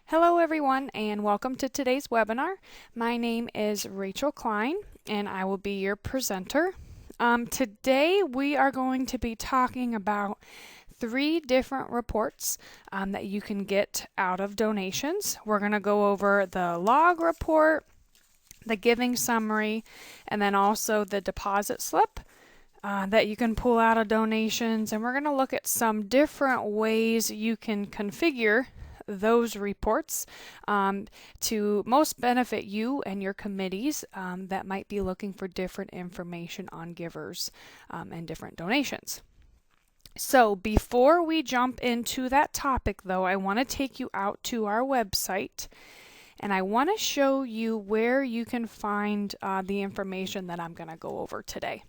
Hello everyone and welcome to today's webinar. My name is Rachel Klein and I will be your presenter. Today we are going to be talking about three different reports that you can get out of donations. We're going to go over the log report, the giving summary, and then also the deposit slip that you can pull out of donations. And we're going to look at some different ways you can configure those reports to most benefit you and your committees that might be looking for different information on givers and different donations. So before we jump into that topic though, I want to take you out to our website and I want to show you where you can find the information that I'm going to go over today.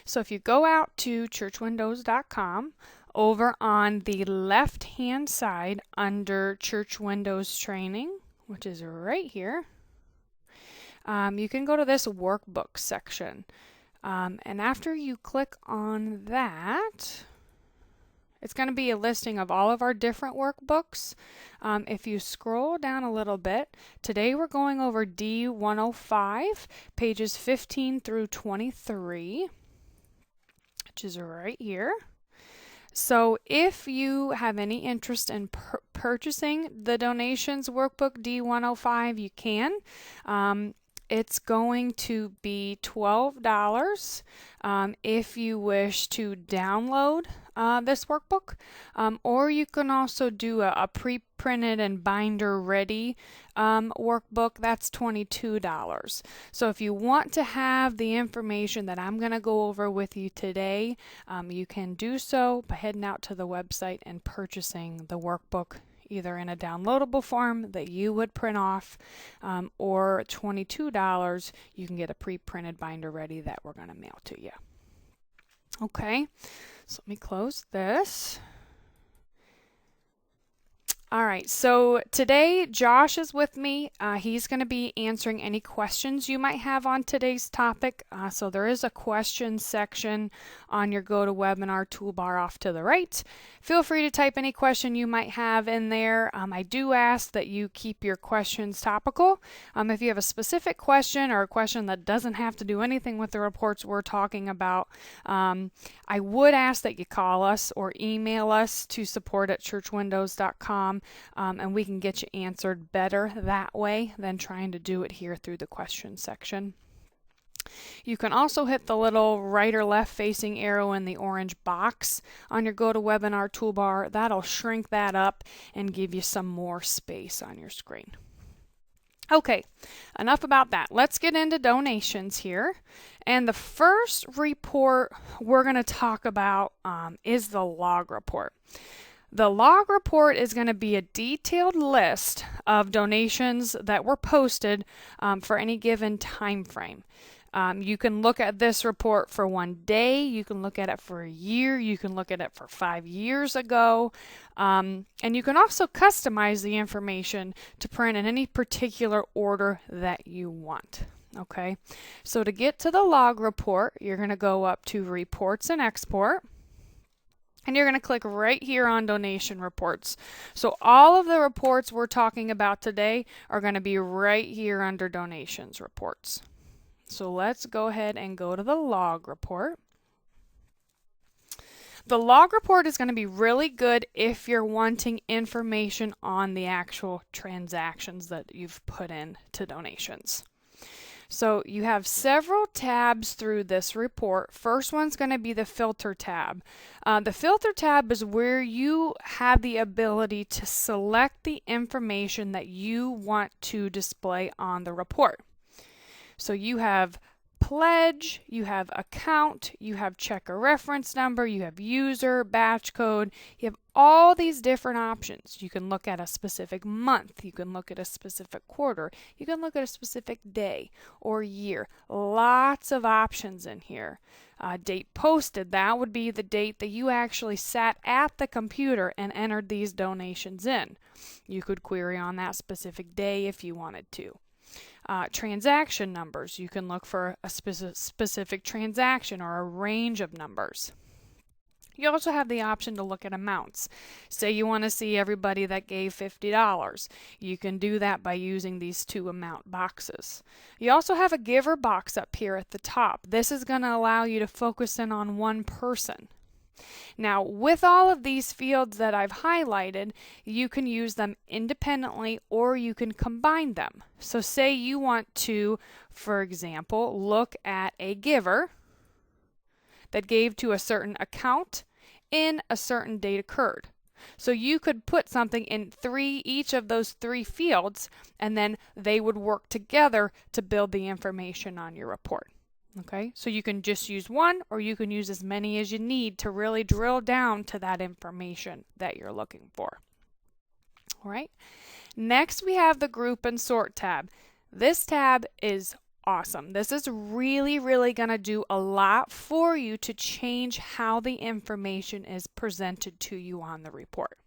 So if you go out to churchwindows.com, over on the left hand side under Church Windows Training, which is right here, you can go to this workbook section. And after you click on that, it's going to be a listing of all of our different workbooks. If you scroll down a little bit, today we're going over D105, pages 15 through 23, which is right here. So if you have any interest in purchasing the donations workbook D105, you can. It's going to be $12 if you wish to download this workbook, or you can also do a pre-printed and binder ready workbook. That's $22. So if you want to have the information that I'm going to go over with you today, you can do so by heading out to the website and purchasing the workbook either in a downloadable form that you would print off, or $22 you can get a pre-printed binder ready that we're going to mail to you. Okay, so let me close this. All right, so today Josh is with me. He's going to be answering any questions you might have on today's topic. So there is a question section on your GoToWebinar toolbar off to the right. Feel free to type any question you might have in there. I do ask that you keep your questions topical. If you have a specific question or a question that doesn't have to do anything with the reports we're talking about, I would ask that you call us or email us to support@churchwindows.com. And we can get you answered better that way than trying to do it here through the question section. You can also hit the little right or left facing arrow in the orange box on your GoToWebinar toolbar. That'll shrink that up and give you some more space on your screen. Okay, enough about that. Let's get into donations here. And the first report we're going to talk about is the log report. The log report is going to be a detailed list of donations that were posted for any given time frame. You can look at this report for one day, you can look at it for a year, you can look at it for 5 years ago, and you can also customize the information to print in any particular order that you want. Okay, so to get to the log report, you're going to go up to Reports and Export. And you're going to click right here on donation reports. So all of the reports we're talking about today are going to be right here under donations reports. So let's go ahead and go to the log report. The log report is going to be really good if you're wanting information on the actual transactions that you've put in to donations. So you have several tabs through this report. First one's going to be the filter tab. The filter tab is where you have the ability to select the information that you want to display on the report. So you have pledge, you have account, you have checker reference number, you have user, batch code, you have all these different options. You can look at a specific month, you can look at a specific quarter, you can look at a specific day or year. Lots of options in here. Date posted, that would be the date that you actually sat at the computer and entered these donations in. You could query on that specific day if you wanted to. Transaction numbers, you can look for a specific transaction or a range of numbers. You also have the option to look at amounts. Say you want to see everybody that gave $50. You can do that by using these two amount boxes. You also have a giver box up here at the top. This is going to allow you to focus in on one person. Now, with all of these fields that I've highlighted, you can use them independently or you can combine them. So say you want to, for example, look at a giver that gave to a certain account in a certain date occurred. So you could put something in each of those three fields, and then they would work together to build the information on your report. Okay, so you can just use one, or you can use as many as you need to really drill down to that information that you're looking for. All right, next we have the Group and Sort tab. This tab is awesome. This is really going to do a lot for you to change how the information is presented to you on the report.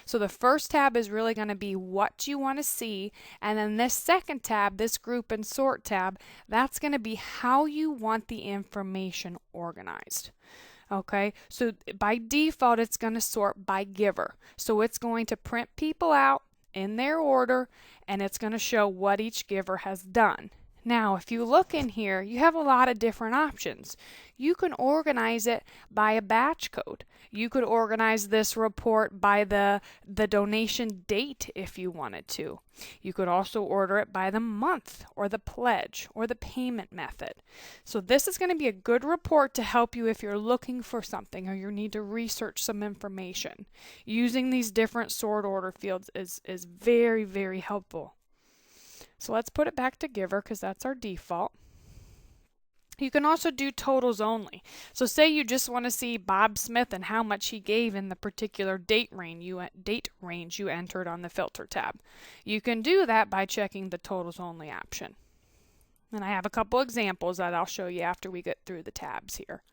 So the first tab is really going to be what you want to see, and then this second tab, this Group and Sort tab, that's going to be how you want the information organized. Okay, so by default it's going to sort by giver. So it's going to print people out in their order, and it's going to show what each giver has done. Now, if you look in here, you have a lot of different options. You can organize it by a batch code. You could organize this report by the donation date if you wanted to. You could also order it by the month or the pledge or the payment method. So this is going to be a good report to help you if you're looking for something or you need to research some information. Using these different sort order fields is very helpful. So let's put it back to giver because that's our default. You can also do totals only. So say you just want to see Bob Smith and how much he gave in the particular date range you entered on the filter tab. You can do that by checking the totals only option. And I have a couple examples that I'll show you after we get through the tabs here.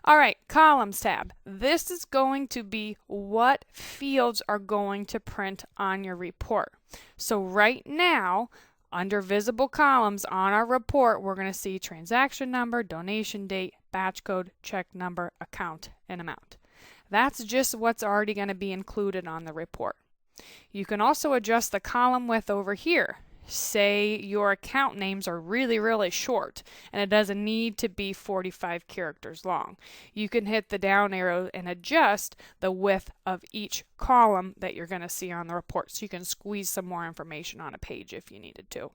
All right, columns tab. This is going to be what fields are going to print on your report. So right now, under visible columns on our report, we're going to see transaction number, donation date, batch code, check number, account, and amount. That's just what's already going to be included on the report. You can also adjust the column width over here. Say your account names are really short and it doesn't need to be 45 characters long. You can hit the down arrow and adjust the width of each column that you're going to see on the report, so you can squeeze some more information on a page if you needed to.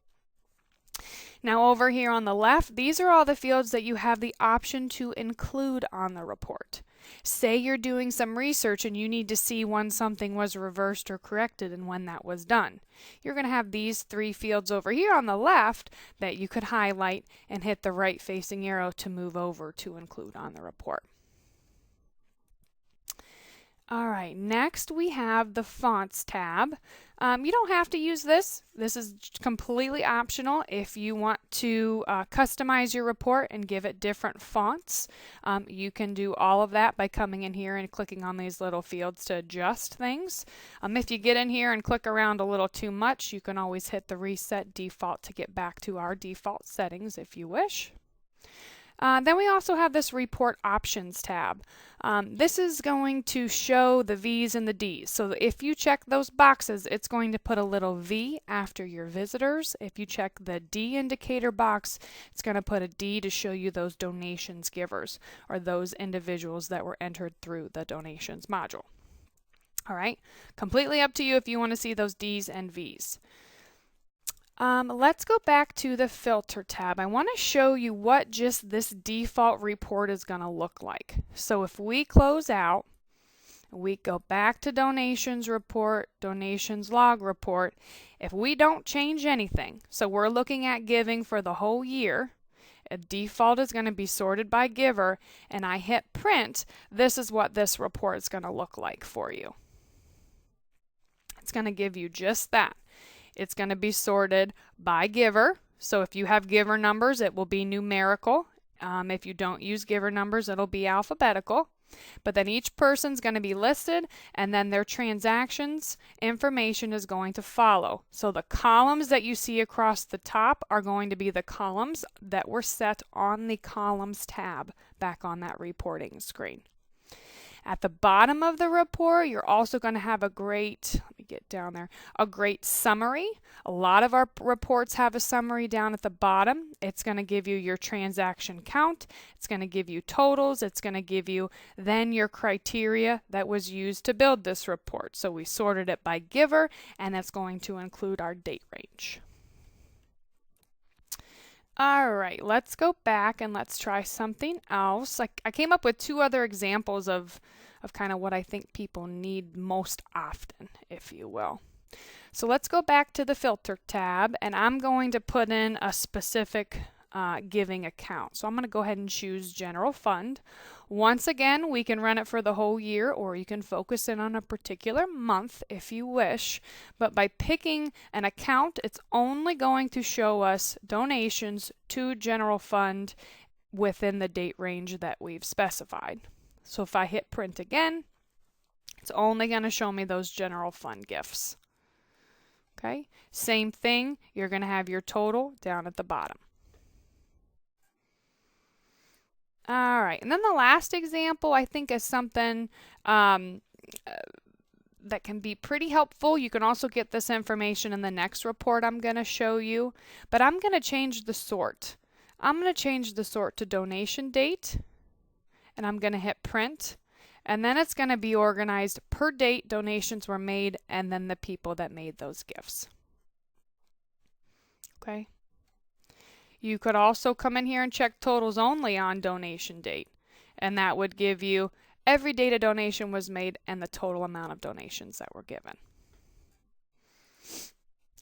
Now over here on the left, these are all the fields that you have the option to include on the report. Say you're doing some research and you need to see when something was reversed or corrected and when that was done. You're going to have these three fields over here on the left that you could highlight and hit the right facing arrow to move over to include on the report. All right, next we have the Fonts tab. You don't have to use this. This is completely optional. If you want to customize your report and give it different fonts, you can do all of that by coming in here and clicking on these little fields to adjust things. If you get in here and click around a little too much, you can always hit the Reset Default to get back to our default settings if you wish. Then we also have this Report Options tab. This is going to show the V's and the D's. So if you check those boxes, it's going to put a little V after your visitors. If you check the D indicator box, it's going to put a D to show you those donations givers, or those individuals that were entered through the donations module. All right, completely up to you if you want to see those D's and V's. Let's go back to the Filter tab. I want to show you what just this default report is going to look like. So if we close out, we go back to Donations Report, Donations Log Report. If we don't change anything, so we're looking at giving for the whole year, a default is going to be sorted by giver, and I hit Print, this is what this report is going to look like for you. It's going to give you just that. It's going to be sorted by giver. So if you have giver numbers, it will be numerical. If you don't use giver numbers, it'll be alphabetical. But then each person's going to be listed, and then their transactions information is going to follow. So the columns that you see across the top are going to be the columns that were set on the Columns tab back on that reporting screen. At the bottom of the report, you're also going to have a great, let me get down there, a great summary. A lot of our reports have a summary down at the bottom. It's going to give you your transaction count. It's going to give you totals. It's going to give you then your criteria that was used to build this report. So we sorted it by giver, and that's going to include our date range. All right, let's go back and let's try something else. I came up with two other examples of kind of what I think people need most often, if you will. So let's go back to the filter tab, and I'm going to put in a specific giving account. So I'm going to go ahead and choose general fund. Once again, we can run it for the whole year, or you can focus in on a particular month if you wish. But by picking an account, it's only going to show us donations to general fund within the date range that we've specified. So if I hit print again, it's only going to show me those general fund gifts. Okay, same thing, you're going to have your total down at the bottom. All right, and then the last example I think is something that can be pretty helpful. You can also get this information in the next report I'm going to show you, but I'm going to change the sort. I'm going to change the sort to donation date, and I'm going to hit print, and then it's going to be organized per date donations were made and then the people that made those gifts. Okay. You could also come in here and check totals only on donation date, and that would give you every date a donation was made and the total amount of donations that were given.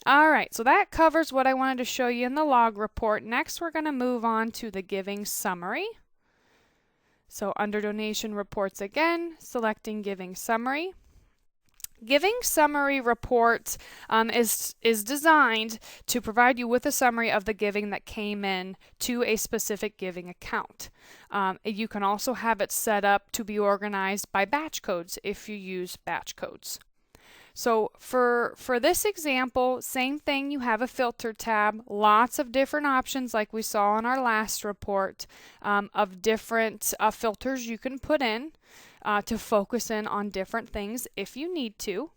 All right, so that covers what I wanted to show you in the log report. Next, we're going to move on to the giving summary. So under donation reports again, selecting giving summary. Giving summary report is designed to provide you with a summary of the giving that came in to a specific giving account. You can also have it set up to be organized by batch codes if you use batch codes. So for this example, same thing, you have a filter tab, lots of different options like we saw in our last report of different filters you can put in to focus in on different things if you need to.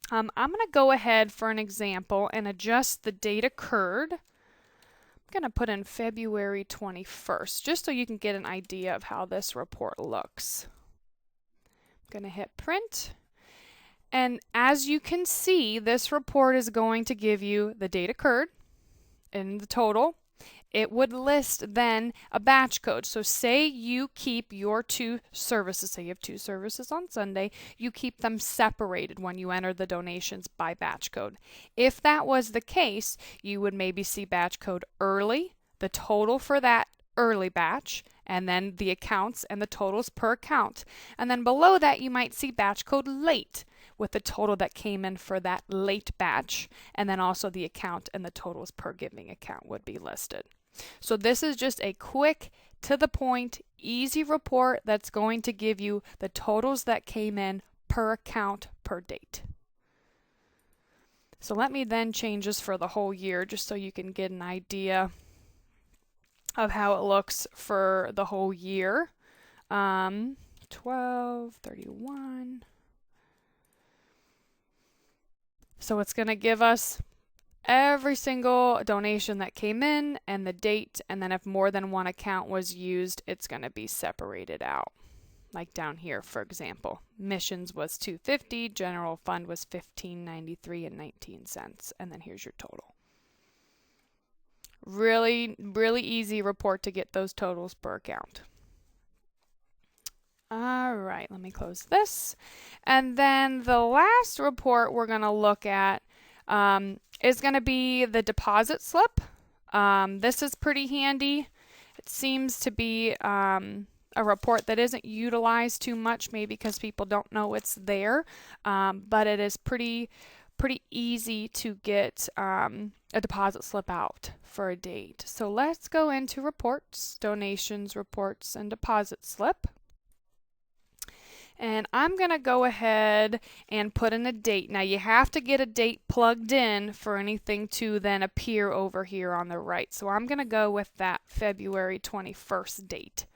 I'm going to go ahead for an example and adjust the date occurred. I'm going to put in February 21st just so you can get an idea of how this report looks. I'm going to hit print. And as you can see, this report is going to give you the date occurred and the total. It would list then a batch code. So say you keep your two services, say you have two services on Sunday, you keep them separated when you enter the donations by batch code. If that was the case, you would maybe see batch code early, the total for that early batch, and then the accounts and the totals per account. And then below that, you might see batch code late, with the total that came in for that late batch, and then also the account and the totals per giving account would be listed. So this is just a quick, to the point, easy report that's going to give you the totals that came in per account per date. So let me then change this for the whole year just so you can get an idea of how it looks for the whole year. 12, 31. So it's going to give us every single donation that came in and the date, and then if more than one account was used, it's going to be separated out. Like down here, for example, missions was $250, general fund was $15.93 and 19 cents, and then here's your total. Really, really easy report to get those totals per account. All right, let me close this. And then the last report we're going to look at is going to be the deposit slip. This is pretty handy. It seems to be a report that isn't utilized too much, maybe because people don't know it's there, but it is pretty easy to get a deposit slip out for a date. So let's go into reports, donations, reports, and deposit slip. And I'm going to go ahead and put in a date. Now you have to get a date plugged in for anything to then appear over here on the right. So I'm going to go with that February 21st date.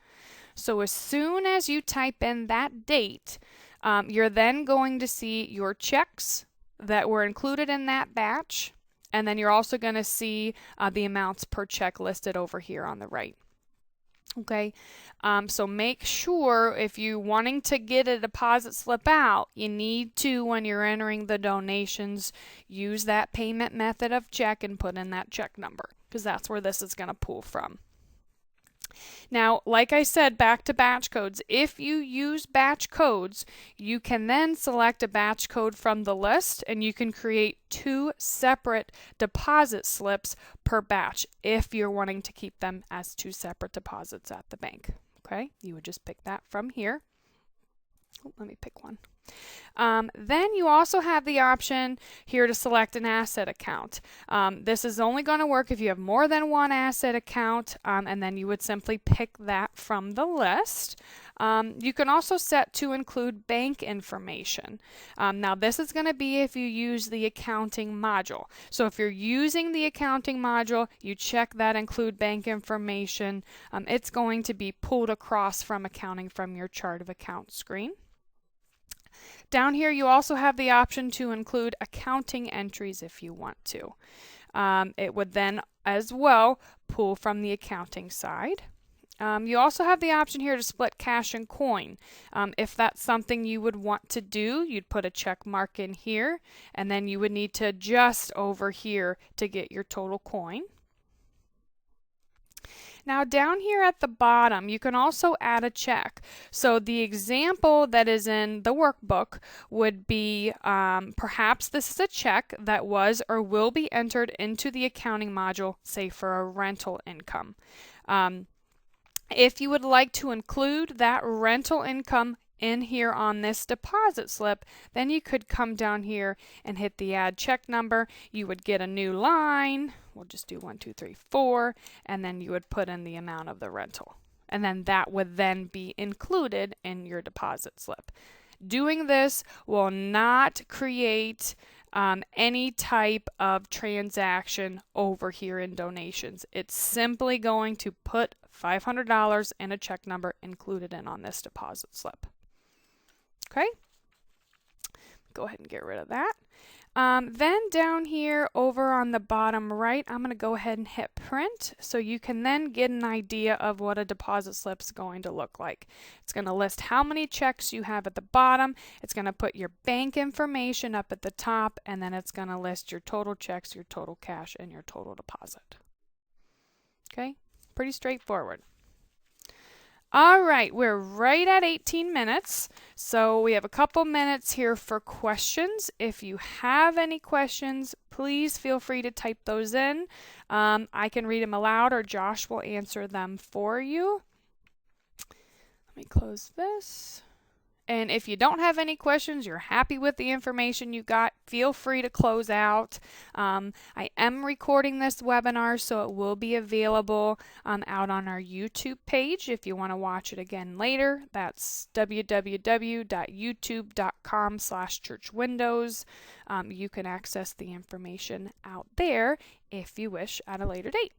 So as soon as you type in that date, you're then going to see your checks that were included in that batch, and then you're also going to see the amounts per check listed over here on the right. Okay, so make sure if you're wanting to get a deposit slip out, you need to, when you're entering the donations, use that payment method of check and put in that check number, because that's where this is going to pull from. Now, like I said, back to batch codes. If you use batch codes, you can then select a batch code from the list and you can create 2 separate deposit slips per batch if you're wanting to keep them as 2 separate deposits at the bank. Okay, you would just pick that from here. Oh, let me pick one. Then you also have the option here to select an asset account. This is only going to work if you have more than one asset account, and then you would simply pick that from the list. You can also set to include bank information. Now this is going to be if you use the accounting module. So if you're using the accounting module, you check that include bank information. It's going to be pulled across from accounting from your chart of accounts screen. Down here you also have the option to include accounting entries if you want to. It would then as well pull from the accounting side. You also have the option here to split cash and coin. If that's something you would want to do, you'd put a check mark in here, and then you would need to adjust over here to get your total coin. Now down here at the bottom, you can also add a check. So the example that is in the workbook would be perhaps this is a check that was or will be entered into the accounting module, say for a rental income. If you would like to include that rental income in here on this deposit slip, then you could come down here and hit the add check number. You would get a new line. We'll just do 1, 2, 3, 4, and then you would put in the amount of the rental. And then that would then be included in your deposit slip. Doing this will not create any type of transaction over here in donations. It's simply going to put $500 and a check number included in on this deposit slip. Okay, go ahead and get rid of that. Then down here over on the bottom right, I'm going to go ahead and hit print so you can then get an idea of what a deposit slip is going to look like. It's going to list how many checks you have at the bottom. It's going to put your bank information up at the top, and then it's going to list your total checks, your total cash, and your total deposit. Okay, pretty straightforward. All right, we're right at 18 minutes, so we have a couple minutes here for questions. If you have any questions, please feel free to type those in. I can read them aloud or Josh will answer them for you. Let me close this. And if you don't have any questions, you're happy with the information you got, feel free to close out. I am recording this webinar, so it will be available out on our YouTube page if you want to watch it again later. That's www.youtube.com/churchwindows. You can access the information out there if you wish at a later date.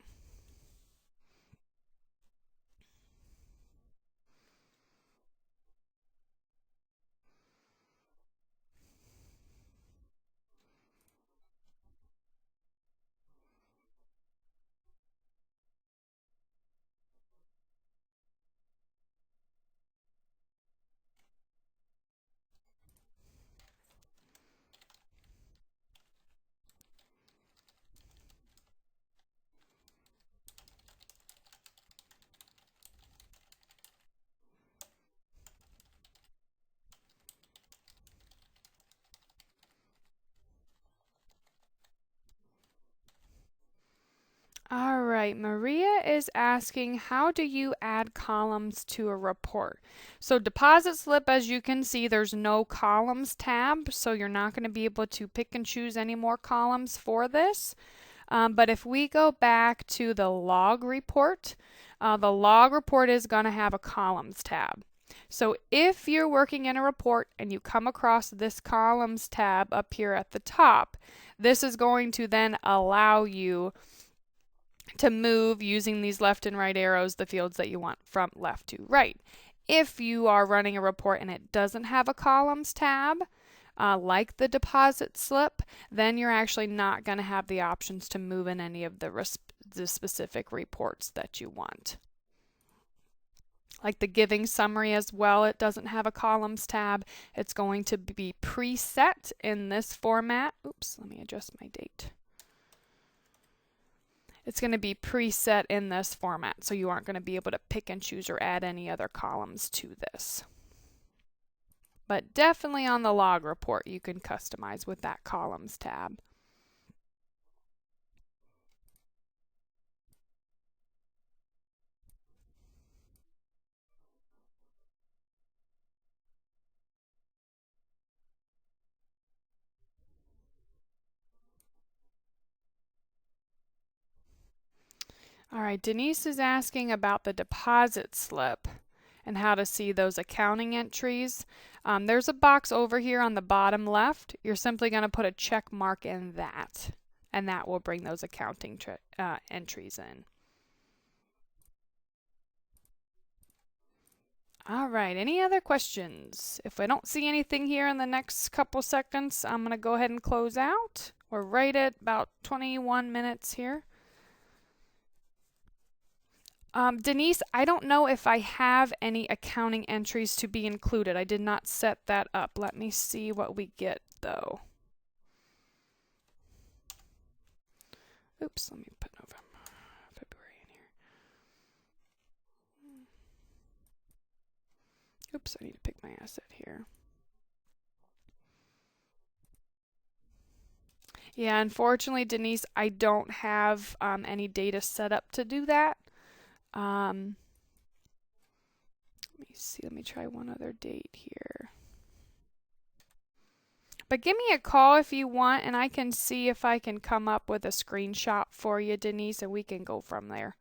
All right, Maria is asking, how do you add columns to a report? So deposit slip, as you can see, there's no columns tab, so you're not going to be able to pick and choose any more columns for this. But if we go back to the log report is going to have a columns tab. So if you're working in a report and you come across this columns tab up here at the top, this is going to then allow you to move using these left and right arrows the fields that you want from left to right. If you are running a report and it doesn't have a columns tab, like the deposit slip, then you're actually not going to have the options to move in any of the specific reports that you want. Like the giving summary as well, it doesn't have a columns tab. It's going to be preset in this format. Oops, let me adjust my date. It's going to be preset in this format, so you aren't going to be able to pick and choose or add any other columns to this. But definitely on the log report, you can customize with that columns tab. All right, Denise is asking about the deposit slip and how to see those accounting entries. There's a box over here on the bottom left. You're simply going to put a check mark in that, and that will bring those accounting entries in. All right, any other questions? If I don't see anything here in the next couple seconds, I'm going to go ahead and close out. We're right at about 21 minutes here. Denise, I don't know if I have any accounting entries to be included. I did not set that up. Let me see what we get though. Oops, let me put November, February in here. Oops, I need to pick my asset here. Yeah, unfortunately, Denise, I don't have any data set up to do that. Let me see, let me try one other date here. But give me a call if you want, and I can see if I can come up with a screenshot for you, Denise, and we can go from there.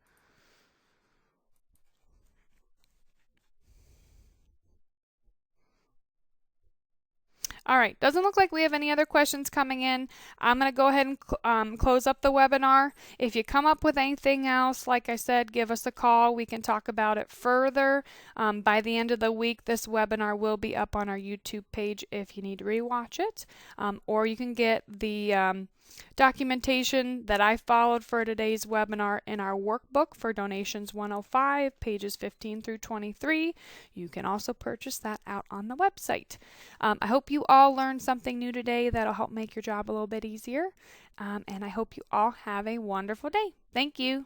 All right, doesn't look like we have any other questions coming in. I'm going to go ahead and close up the webinar. If you come up with anything else, like I said, give us a call. We can talk about it further. By the end of the week, this webinar will be up on our YouTube page if you need to rewatch it. Or you can get the documentation that I followed for today's webinar in our workbook for Donations 105, pages 15 through 23. You can also purchase that out on the website. I hope you all learned something new today that'll help make your job a little bit easier. And I hope you all have a wonderful day. Thank you.